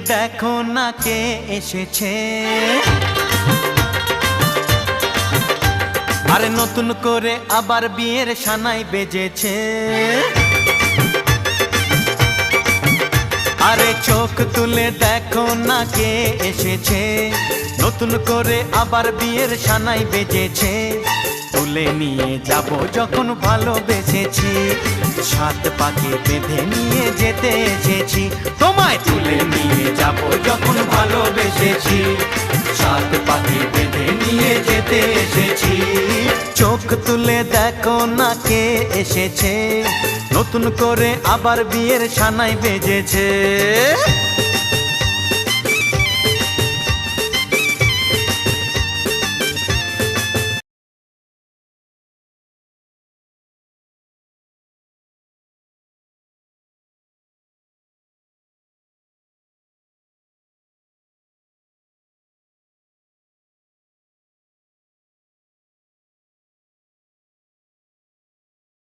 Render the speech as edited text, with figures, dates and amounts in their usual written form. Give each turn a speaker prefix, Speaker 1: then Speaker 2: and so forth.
Speaker 1: দেখো না কে এসেছে। আরে নতুন করে আবার বিয়ের সানাই বেজেছে। আরে চোখ তুলে দেখো না কে এসেছে, নতুন করে আবার বিয়ের সানাই বেজেছে। তুলে নিয়ে যাব যখন ভালোবেসেছি, সাত পাকে বেঁধে নিয়ে যেতে এসেছি। তোমায় তুলে নিয়ে যাব যখন ভালোবেসেছি, সাত পাকে বেঁধে নিয়ে যেতে এসেছি। চোখ তুলে দেখো না কে এসেছে, নতুন করে আবার বিয়ের সানাই বেজেছে।